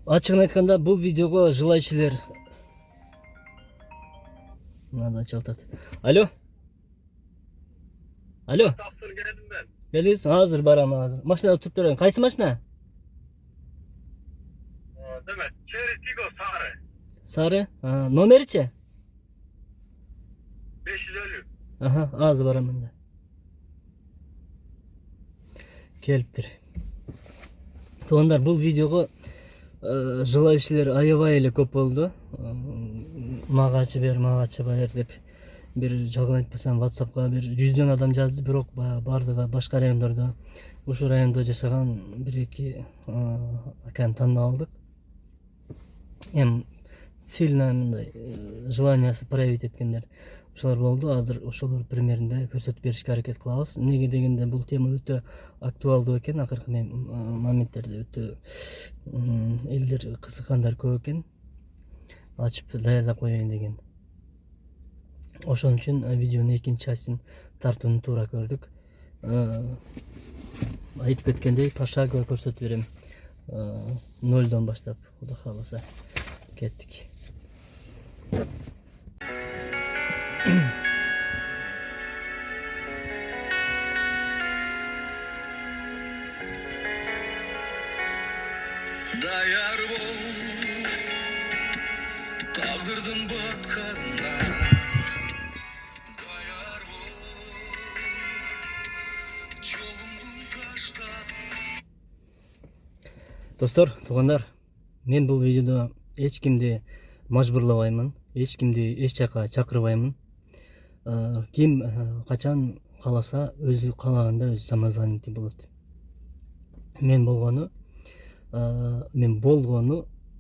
Ачыгын айтканда бул видеого желающийлер надо чалтат. Алло. Алло. Тапсыр geldim ben. Келиңиз? Азыр барам, азыр. Машинада туруп турайын. Кайсы машина? Demek Cherry Tiggo sarı. Сары. Номеричи? 550. Aha, азыр барам анда. Келиптир. Туугандар, бул видеого желающийлер аябай эле көп болду. Магачы бер деп бир жалган айтпасам WhatsAppка бир 100 адам жазды, бирок бардыгы башка райондордо, ушул райондо жашаган 1-2 аканы таанып алдык. Эми сильно мындай желаниясы проявить эткендер ошолор болду. Азыр ошолор примеринде көрсөтүп беришке аракет кылабыз. Эмнеге дегенде бул тема өтө актуалдуу экен. Акыркы моменттерде өтө элдер кызыккандар көп экен. Ачып даярдап коеюн деген. Ошон үчүн видеонун экинчи частын тартууну туура көрдүк. Айтып кеткендей, пошагово көрсөтүп берем. 0 баштап, Кудай кааласа. Кеттик. Dayar bol, taqdirdim batqanına. Dayar bol, жолумдун таштагына. Достор, туугандар, мен бул видеодо эч кимди мажбурлабаймын, эч кимди эч жака чакырбаймын. Ким качан кааласа, өзү каалаганда өзү самозванитель болот. Мен болгону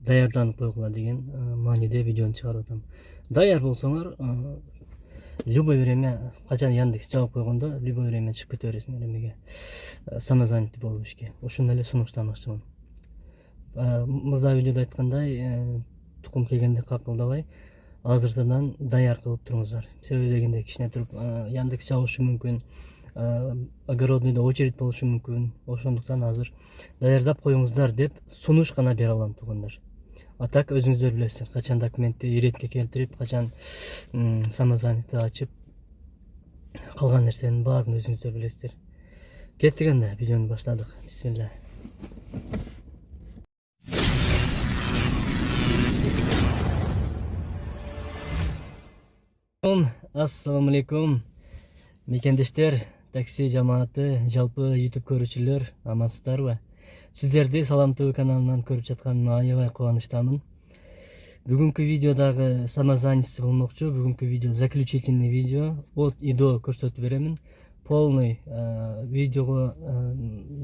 даярданып койгула деген мааниде видеону чыгарып атам. Даяр болсоңор, любой время качан Яндекс жабып койгондо, любой время чыгып кете бересиңер эмеге. Самозванитель болуп ишке. Ошондой эле сунуштамакчымын. Мурда видеодо айткандай, тукум келгенде какылдабай, азыртадан даяр кылып туруңуздар. Себеби дегенде кичине туруп Яндекс жабышы мүмкүн, огородныйда очередь болушу мүмкүн. Ошондуктан азыр даярдап коюңуздар деп сунуш гана бере алам, туугандар. А так өзүңүздөр билесиздер, качан документти иретке келтирип, качан самозванитель ачып, калган нерсенин баарын өзүңүздөр билесиздер. Кеттик анда, видеону баштадык. Бисмилла. Ассаламу алейкум. Мекендештер, такси жамааты, жалпы YouTube көрүүчүлөр, амансыздарбы? Сиздерди Салам ТВ каналынан көрүп жатканыма аябай кубанычтамын. Бүгүнкү видеодагы самозванец болмокчу. Бүгүнкү видео заключительный видео. От и до көрсөтүп беремин. Полный видеого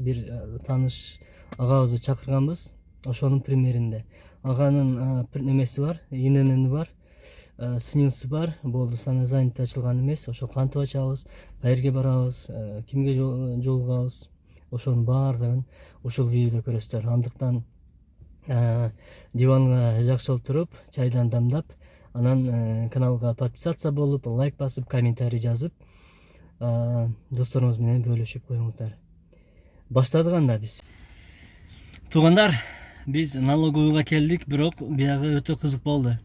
бир тааныш агабызды чакырганбыз. Ошонун примеринде. Аганын немеси бар, ИНН бар. Сынысы бар, болду самозванитель ачылган эмес. Ошо кантип ачабыз, каерге барабыз, кимге жолугабыз, ошонун баардыгын ушул видеодо көрөсүздөр. Андыктан диванга жакшы отуруп, чайдан дамдап, анан каналга подписаться болуп, лайк басып, комментарий жазып, досторуңуз менен бөлүшүп коюңуздар. Баштадык анда биз. Туугандар, биз налоговыйга келдик, бирок биягы өтө кызык болду.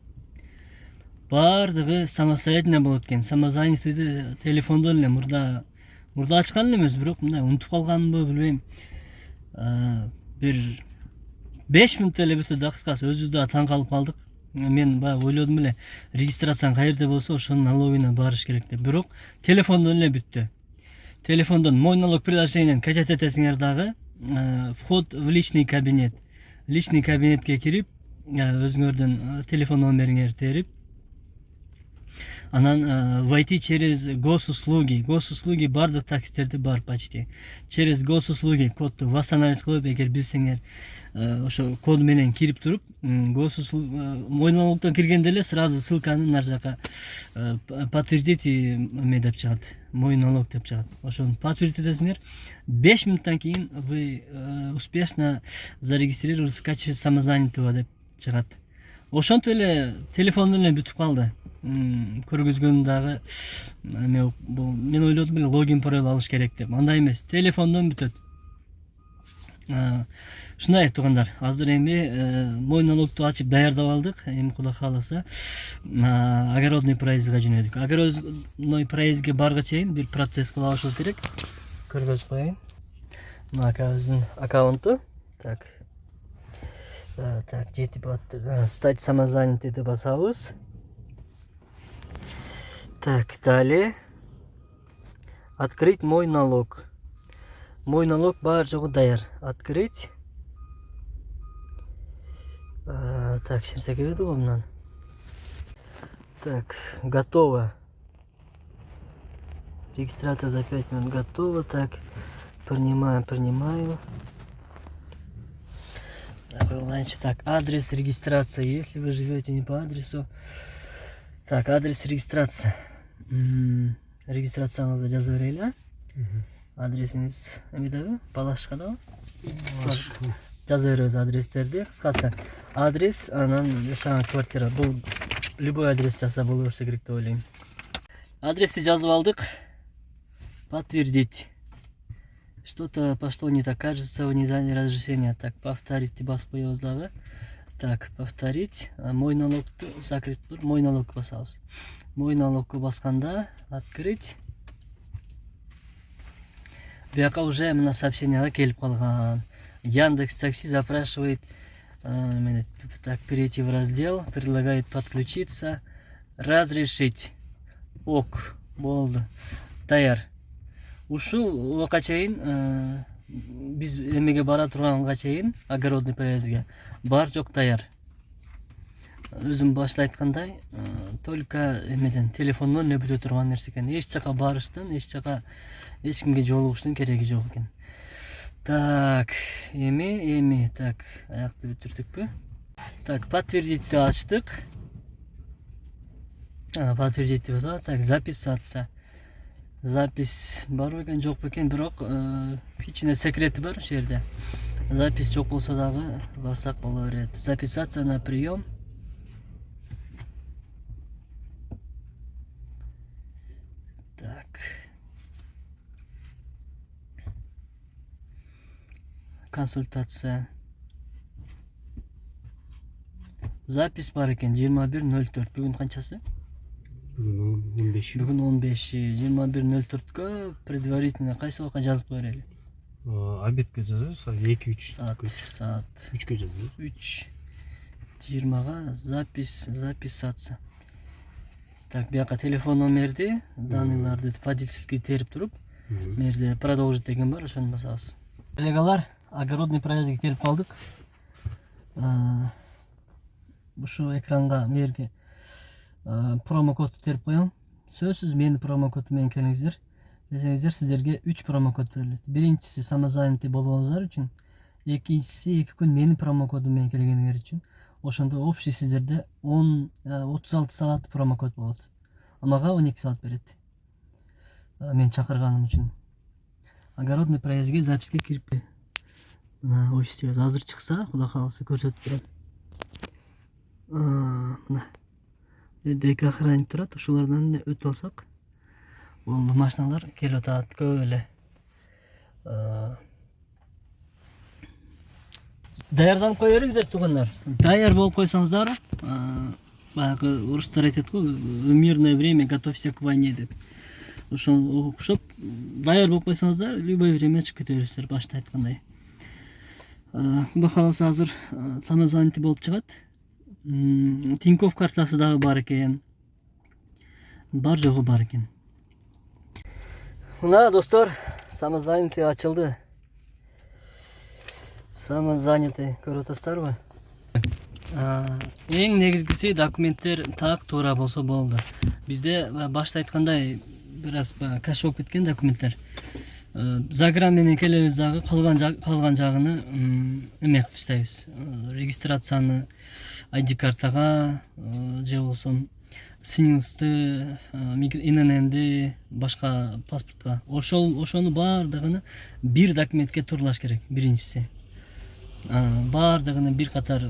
Баардыгы самостоятельно болот экен. Самозванительди телефондон эле мурда ачкан элемиз, бирок мындай унутуп калганбы билбейм. Бир 5 мүнөттө эле бүтү, кыскасы өзүбүз да таң калып калдык. Мен баягы ойлодум эле, регистрацияң каерде болсо ошонун налогуна барыш керек деп. Бирок телефондон эле бүттү. Телефондон мой налог приложениен качать этесиңер дагы, вход в личный кабинет. Личный кабинетке кирип, өзүңөрдүн телефон номериңерди терип, анан войти через госуслуги. Госуслуги бардык таксистерде бар почти. Через госуслуги кодду восстановить кылып, эгер билсеңер, ошо код менен кирип туруп, мой налогтон киргенде эле сразу ссылканы нар жака подтвердить деп чыгат. Мой налог деп чыгат. Ошону подтвердить этесиңер. 5 мүнөттөн кийин вы успешно зарегистрировались в качестве самозванятого деп чыгат. Ошонтип эле телефондон эле бүтүп калды. Көргөзгөн дагы мен ойлодум эле логин пароль алыш керек деп. Андай эмес, телефондон бүтөт. Ушундай туугандар, азыр эми мой налогду ачып даярдап алдык. Эми Кудай кааласа огородный проездге жөнөдүк. Огородный проездге барга чейин бир процесс кыла алышыбыз керек. Көргөзүп коеюн. Мына акабыздын аккаунту. Так, жетип атты. Стать самозанятый деп басабыз. Так, далее. Открыть мой налог. Мой налог бар жогу даяр. Открыть. Так, ешнерсе келбеди го мындан. Так, готово. Регистрация за 5 минут готова. Так, принимаю. Так, адрес регистрации. Если вы живете не по адресу. Так, адрес регистрации. Регистрацияңызды жазып берели. Адресиңиз эмедеби? Палашкадабы? Жазып беребиз адрестерди. Кыскасы, адрес анан жашаган квартира. Бул любой адрес жазса боло берсе керек деп ойлойм. Адрести жазып алдык. Подтвердить. Что-то пошло не так, кажется, вы не дали разрешения. Так, повторить, басып коебуз дагы. Так, повторить. Мой налог закрыть. Мой налог басабыз. Мой налог басканда открыть. Бияка уже мына сообщенияга келип калган. Яндекс Такси запрашивает, так, перейти в раздел, предлагает подключиться, разрешить. Ок, болду. Даяр. Ушул убакка чейин биз эмеге бара турганга чейин огородный проездге бар жок даяр. Өзүм башта айткандай, только эмеден телефондон нөбүтө турган нерсе экен. Эч жака барыштын, эч кимге жолугуштун кереги жок экен. Так, эми, так, аякты бүтүрдүкпү? Так, подтвердитти ачтык. Подтвердитти болсо, так, записаться. Запись бар экен, жок экен, бирок кичине секрети бар ушул жерде. Запись жок болсо дагы барсак боло берет. Записаться на прием. Так. Консультация. Запись бар экен 21:04. Бүгүн канчасы? Бүгүн 15. Бүгүн 15. 21:04кө предварительно кайсы убакка жазып коелу? Обедке жазабыз, 2-3 саат 3кө жазабыз. 3:20га записаться. Так, бияка телефон номерди, данныйларды водительский терип туруп, мерде продолжить деген бар, ошону басабыз. Коллегалар, огородный проездге келип калдык. Ушу экранга мерге промокод терип коем. Сөзсүз мени промокод менен келиңиздер. Десеңиздер сиздерге 3 промокод берилет. Биринчиси самозанятый болгонуңуздар үчүн, экинчиси 2 күн менин промокодум менен келгениңер үчүн. Ошондо общий сиздерде 36 саат промокод болот. Мага 12 саат берет. Мен чакырганым үчүн. Огородный проездге записке кирип мына офисте азыр чыкса, Кудай кааласа көрсөтүп берем. Мына эки охранник турат, ошолордон өтүп алсак болду. Машиналар келип атат көп эле. Даярданып кое бериңиздер туугандар. Даяр болуп койсоңуздар, баягы орустар айтат го, в мирное время готовься к войне деп. Ошону окшоп даяр болуп койсоңуздар, любой время чыгып кете бересиздер, башта айткандай. Кудай кааласа азыр самозанятый болуп чыгат. Тинькофф картасы дагы бар экен. Бар жогу бар экен. Мына достор, самозанятый ачылды. Самозанятый көрүп атасыздарбы? Эң негизгиси документтер так туура болсо болду. Бизде башта айткандай бир аз каш болуп кеткен документтер. Заграм менен келебиз дагы калган жагыны эме кылып таштайбыз. Регистрацияны ID картага же болсо сиңизди, ИНН'ди, башка паспортко. Ошону баардыгын бир документке турлаш керек, биринчиси. Баардыгынын бир катар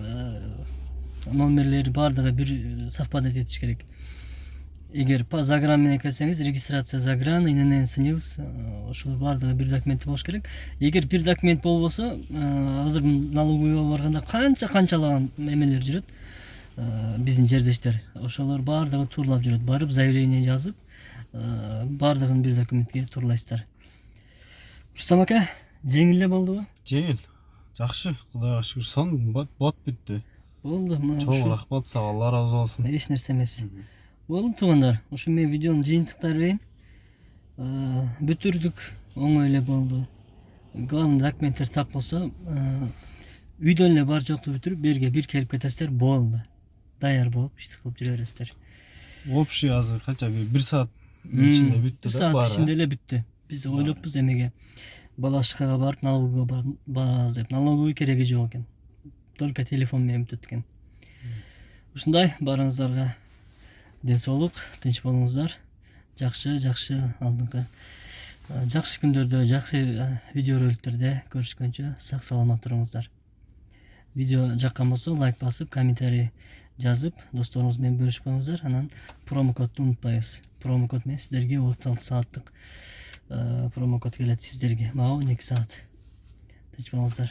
номерлери баардыгы бир совпадать этиш керек. эгер загран менен келсеңиз, регистрация загран, ИНН СНИЛС, ошол баардыгы бир документте болуш керек. Эгер бир документ болбосо, азыр налоговыйга барганда канчалаган эмелер жүрөт. Биздин жердештер, ошолор баардыгы турлап жүрөт. Барып заявление жазып, баардыгын бир документке турлайсыздар. Рустам ака, жеңил эле болдубу? Жеңил. Жакшы, Кудайга шүгүр. Сон бот бүттү. Болду, мына Чоң рахмат сага, Алла разы болсун. эч нерсе эмес. Болду туугандар, ушу мен видеонун жыйынтыктары берейин. Бүтүрдүк, оңой эле болду. Главный документтер так болсо, үйдөн эле бар жокту бүтүрүп, берге бир келип кетесиздер, болду. Даяр болуп иштик кылып жүрө бересиздер. Общий азыр канча бир саат ичинде бүттү Бир да саат баары. ичинде эле бүттү. Биз ойлоппуз эмеге балашкага барып, налоговыйга барабыз деп. Налоговый кереги жок экен. Только телефон менен бүтөт экен. Ушундай, баарыңыздарга ден соолук, тынч болуңуздар. Жакшы алдыңкы жакшы күндөрдө, жакшы видео роликтерде көрүшкөнчө сак саламат туруңуздар. Видео жаккан болсо лайк басып, комментарий жазып, досторуңуз менен бөлүшүп коюңуздар. Анан промокодду унутпайбыз. Промокод менен сиздерге 36 сааттык промокод келет сиздерге. Мага 12 саат. Тынч болуңуздар.